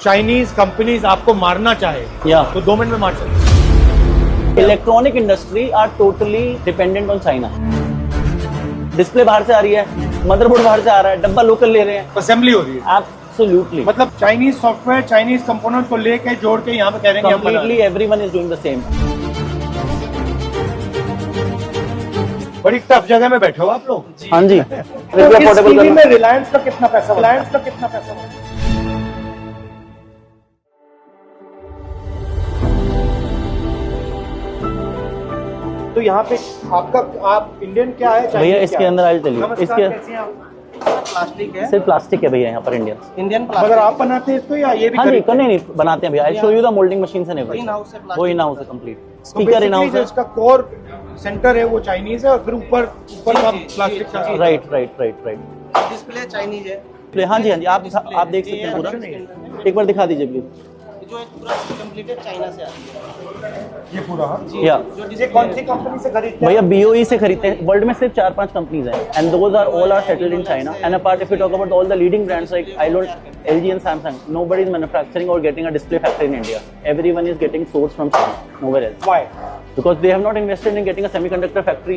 Chinese companies आपको मारना चाहे तो 2 मिनट में मार सकते। Electronic industry are totally dependent on China. Display बाहर से आ रही है, मदरबोर्ड बाहर से आ रहा है, डब्बा लोकल ले रहे हैं, असेंबली हो रही है। एब्सोल्युटली, मतलब चाइनीज सॉफ्टवेयर, चाइनीज कंपोनेंट को लेके जोड़ के यहाँ पे कह रहे हैं completely everyone is doing the same. बड़ी टफ जगह में बैठे हो आप लोग। हाँ जी। तो इस टीवी में रिलायंस का कितना पैसा, रिलायंस का कितना पैसा? तो यहाँ पे आप इंडियन क्या है भैया? इसके अंदर आई टेल यू, इसके प्लास्टिक है, सिर्फ प्लास्टिक है भैया यहाँ पर इंडियन प्लास्टिक। अगर आप बनाते हैं इसको या ये भी? हाँ जी, नहीं बनाते हैं भैया। I show you the moulding machine से नहीं, वो इन हाउस है कंप्लीट। स्पीकर इन हाउस है, इसका कोर सेंटर है वो चाइनीज है और फिर ऊपर का प्लास्टिक का। राइट। डिस्प्ले चाइनीज है। हाँ जी, आप देख सकते हैं पूरा। एक बार दिखा दीजिए प्लीज। जो एक पूरा कंप्लीटेड चाइना से आती है ये पूरा। या ये कौन सी कंपनी से खरीदते हैं भैया? BOE से खरीदते हैं। वर्ल्ड में सिर्फ 4-5 कंपनीज हैं and those are all are settled in China. And apart if you talk about all the leading brands like LG and Samsung, nobody is manufacturing or getting a display factory in India. Everyone is getting sourced from China, nowhere else. Why? Because they have not invested in getting a semiconductor factory,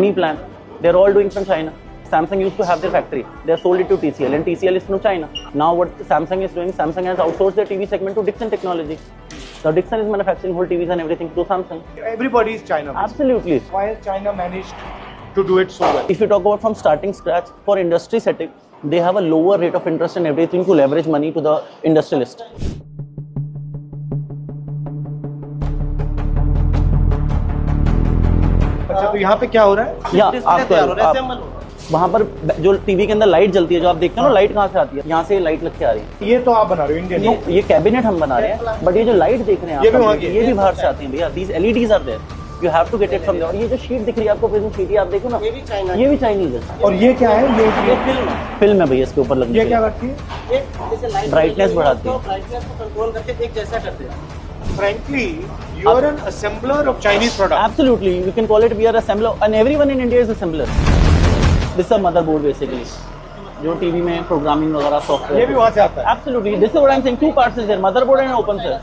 any plan. They're all doing from China. Samsung used to have their factory. They have sold it to TCL and TCL is from China. Now what Samsung is doing, Samsung has outsourced their TV segment to Dixon Technology. Now Dixon is manufacturing whole TVs and everything through Samsung. Everybody is China. Absolutely. Why has China managed to do it so well? If you talk about from starting scratch, for industry setting, they have a lower rate of interest and everything to leverage money to the industrialist. अच्छा, तो यहाँ पे क्या हो रहा है? या आपको वहाँ पर जो टीवी के अंदर लाइट जलती है, जो आप देखते हो ना, लाइट कहाँ से आती है? यहाँ से लाइट लग के आ रही है। ये तो आप बना रहे हो इंडियन? ये कैबिनेट हम बना रहे हैं, बट ये जो लाइट देख रहे हैं आप, ये भी बाहर से आती है भैया। These LEDs are there, you have to get it from there. ये जो शीट दिख रही है आपको, प्रिज्म शीट, आप देखो ना, ये भी चाइनीज है। और ये क्या है? ये फिल्म है भैया, इसके ऊपर लगने। ये क्या करती है? ब्राइटनेस बढ़ाती है, ब्राइटनेस को कंट्रोल करके एक जैसा करते हैं। Frankly, you are an assembler of Chinese products. Absolutely, you can call it. We are assembler, and everyone in India is assembler. This is a motherboard basically, जो टीवी में प्रोग्रामिंग वगैरह software. ये भी वहाँ से आता है? Absolutely, this is what I'm saying. 2 parts is there, motherboard and open source.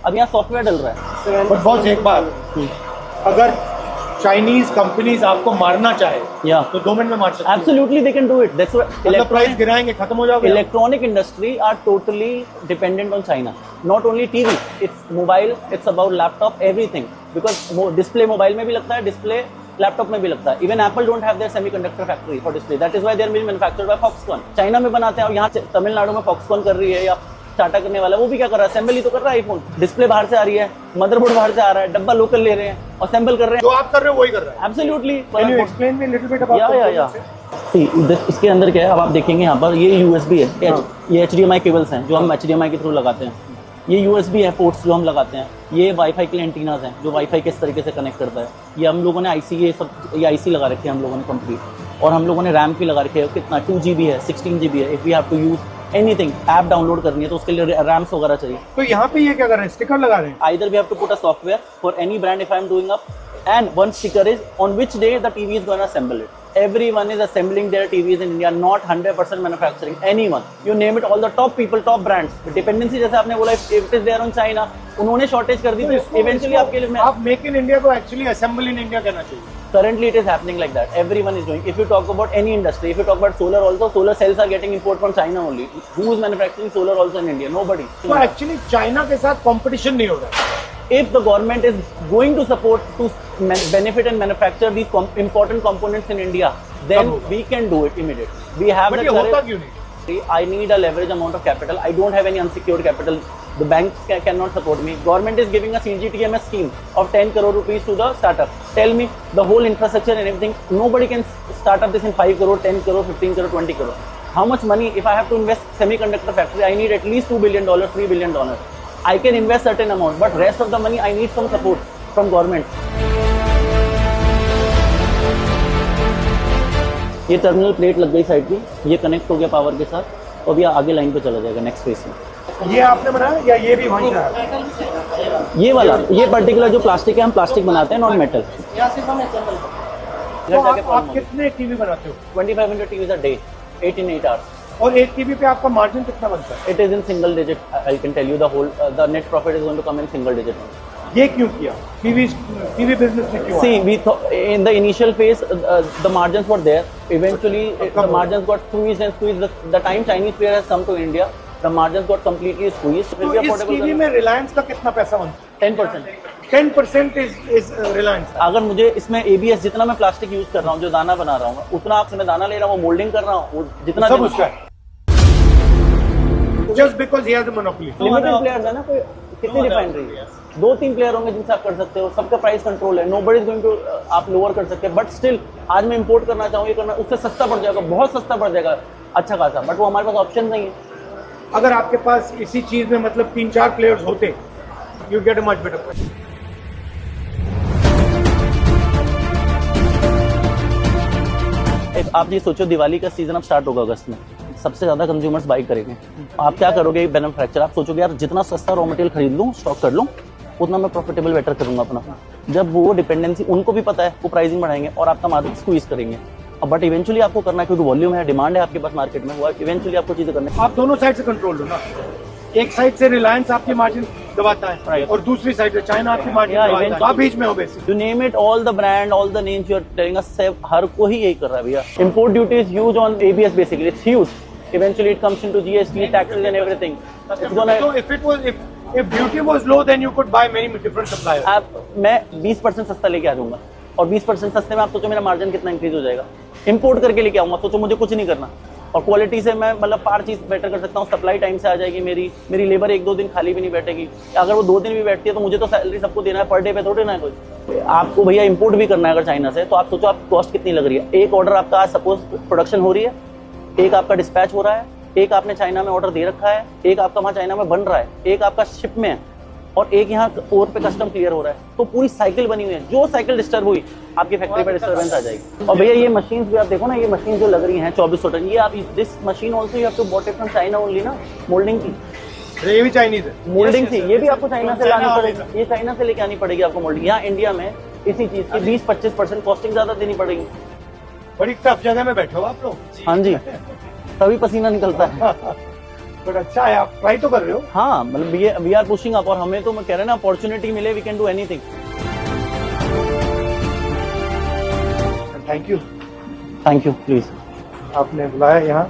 अब यहाँ सॉफ्टवेयर डल रहा है। But boss, एक बात, अगर चाइनीज कंपनीज आपको मारना चाहे तो 2 मिनट में मार सकते हैं। Absolutely, they can do it. That's what. मतलब प्राइस गिराएंगे, खत्म हो जाओगे। Electronic industry are totally dependent on China. Not only TV, it's mobile, it's about laptop, everything. Because display mobile में भी लगता है, display लैपटॉप में भी लगता है। Even Apple don't have their semiconductor factory for display, that is why they are being manufactured by Foxconn. China में बनाते हैं और यहाँ तमिलनाडु में फॉक्सकॉन कर रही है या टाटा करने वाला, वो भी क्या कर रहा है? असेंबल ही तो कर रहा है। आईफोन डिस्प्ले बाहर से आ रही है, मदरबोर्ड बाहर से आ रहा है, डब्बा लोकल ले रहे हैं, असेंबल कर रहे हैं। जो आप कर रहे हो वही कर रहा है। Absolutely. Can you explain me little bit about? या इसके अंदर क्या है, अब आप देखेंगे यहाँ पर ये USB है, ये HDMI केबल्स हैं जो हम HDMI के थ्रू लगाते हैं। ये USB है पोर्ट्स जो हम लगाते हैं। ये वाईफाई के लिए एंटीनाज हैं जो वाईफाई किस तरीके से कनेक्ट करता है। ये हम लोगों ने IC, ये IC लगा रखे हैं हम लोगों ने कंप्लीट। और हम लोगों ने रैम भी लगा रखे है, कितना 2 GB है, 16 GB है। If we have to use anything, app download करनी है तो उसके लिए रैम्स वगैरह चाहिए। तो यहाँ पे ये क्या कर रहे हैं? स्टिकर लगा रहे हैं? Either we have to put a software for any brand if I am doing up, and one sticker is on which day the TV is going to assemble it. Everyone is assembling their TVs in India, not 100% manufacturing. Anyone, you name it, all the top people, top brands. The dependency जैसे आपने बोला, if it is there on China, उन्होंने shortage कर दी तो eventually आपके लिए आप make in India को एक्चुअली असेंबल इन इंडिया कहना चाहिए। Currently it is happening like that. Everyone is doing. If you talk about any industry, if you talk about solar also, solar cells are getting import from China only. Who is manufacturing solar also in India? Nobody. तो actually China के साथ competition नहीं हो रहा है। If the government is going to support to benefit and manufacture these important components in India, then we can do it immediately. We have the होता क्यों नहीं? I need a leverage amount of capital. I don't have any unsecured capital. The banks cannot support me. Government is giving a CGTMS scheme of 10 crore rupees to the startup. Tell me the whole infrastructure and everything. Nobody can start up this in 5 crore, 10 crore, 15 crore, 20 crore. How much money? If I have to invest semiconductor factory, I need at least $2 billion, $3 billion. I can invest certain amount, but rest of the money I need some support from government. ये terminal plate लग गई side की, ये connect हो गया power के साथ, और अभी आगे लाइन पे चला जाएगा नेक्स्ट फेज में। ये आपने बनाया या ये भी वहीं का है? ये वाला, ये पर्टिकुलर जो प्लास्टिक है, हम प्लास्टिक बनाते हैं, नॉन मेटल। यहाँ सिर्फ हम असेंबल तो आप कितने टीवी बनाते हो? 2500 TVs a day, 8 in 8 hours. और एक टीवी पे आपका मार्जिन कितना बनता है? It is in single digit. I can tell you the whole the net profit is going to come in single digit. ये क्यों किया? टीवी बिजनेस में क्यों? See, we thought in the initial phase the margins were there. Eventually the margins got squeezed and squeezed. The time Chinese player has come to India, the margins got completely squeezed. तो इस TV में रिलायंस का कितना पैसा बनता है? 10%. 10% is Reliance. अगर मुझे इसमें ABS जितना मैं प्लास्टिक यूज कर रहा हूँ, जो दाना बना रहा हूँ, उतना आपसे मैं दाना ले रहा हूँ, मोल्डिंग कर रहा हूँ, जितना सब उसका है। Just because he has a monopoly. Limited players है ना, कोई कितनी रिफाइनरी है, 2-3 प्लेयर होंगे जिनसे आप कर सकते हो, सबका प्राइस कंट्रोल है, नोबडी इज गोइंग टू आप लोअर कर सकते हैं, बट स्टिल आज मैं इंपोर्ट करना चाहूँ, ये करना, उससे सस्ता पड़ जाएगा, बहुत सस्ता पड़ जाएगा, अच्छा खासा, बट वो हमारे पास ऑप्शन नहीं है। अगर आपके पास इसी चीज में मतलब 3-4 प्लेयर्स होते, you get a much better price. आप ये सोचो, दिवाली का सीजन अब स्टार्ट होगा अगस्त में, सबसे ज्यादा कंज्यूमर्स बाई करेंगे, आप क्या करोगे? मैन्युफैक्चर आप सोचोगे यार जितना सस्ता रॉ मटेरियल खरीद लूँ, स्टॉक कर लूँ, उतना मैं प्रॉफिटेबल बेटर करूंगा अपना। जब वो डिपेंडेंसी उनको भी पता है, वो प्राइसिंग बढ़ाएंगे और आपका मार्जिन स्क्वीज करेंगे। बट इवेंचुअली आपको करना है, क्योंकि वॉल्यूम है, डिमांड है आपके पास मार्केट में, वो इवेंचुअली आपको चीजें करनी है। आप दोनों साइड से कंट्रोल लो ना, एक साइड से रिलायंस आपकी मार्जिन दबाता है और दूसरी साइड से चाइना आपकी मार्जिन दबाता है, तो आप बीच में हो basically. You name it, all the brand, all the names you are telling us, हर कोई यही कर रहा है भैया। Import duty is huge on ABS basically, it's huge. Eventually it comes into GST, taxes and everything. It's gonna. So if duty was low, then you could buy many different suppliers. मैं 20% सस्ता लेके आ जाऊंगा और 20% सस्ते में आप सोचो मेरा मार्जिन कितना इंक्रीज हो जाएगा। इंपोर्ट करके लेके आऊंगा, सोचो मुझे कुछ नहीं करना, और क्वालिटी से मैं मतलब पार चीज बेटर कर सकता हूँ, सप्लाई टाइम से आ जाएगी, मेरी लेबर 1-2 दिन खाली भी नहीं बैठेगी, अगर वो 2 दिन भी बैठती है तो मुझे तो सैलरी सबको देना है, पर डे पे थोड़ी ना है कोई। आपको भैया इंपोर्ट भी करना है अगर चाइना से, तो आप सोचो आप कॉस्ट कितनी लग रही है। एक ऑर्डर आपका आज सपोज प्रोडक्शन हो रही है, एक आपका डिस्पैच हो रहा है, एक आपने चाइना में ऑर्डर दे रखा है, एक आपका वहाँ चाइना में बन रहा है, एक आपका शिप में है, और एक यहाँ पोर्ट पे कस्टम क्लियर हो रहा है, तो पूरी साइकिल बनी हुई है। जो साइकिल डिस्टर्ब हुई, आपकी फैक्ट्री पे डिस्टर्बेंस आ जाएगी। और भैया ये मशीन भी आप देखो ना, ये मशीन जो लग रही है 2400 टन, ये आप this machine also you have to bought it from China only ना, मोल्डिंग की। ये भी चाइनीज है, मोल्डिंग थी, ये भी आपको चाइना से लानी पड़ेगी, ये चाइना से लेके आनी पड़ेगी आपको मोल्डिंग। यहाँ इंडिया में इसी चीज की 20-25% कॉस्टिंग ज्यादा देनी पड़ेगी। बड़ी टफ जगह में बैठे हो आप लोग। हाँ जी, तभी पसीना निकलता है। बट अच्छा है, आप ट्राई तो कर रहे हो। हाँ, मतलब वी आर पुशिंग अप, और हमें तो मैं कह रहा हूँ ना, अपॉर्चुनिटी मिले, we can do anything. Thank you please. आपने बुलाया यहाँ।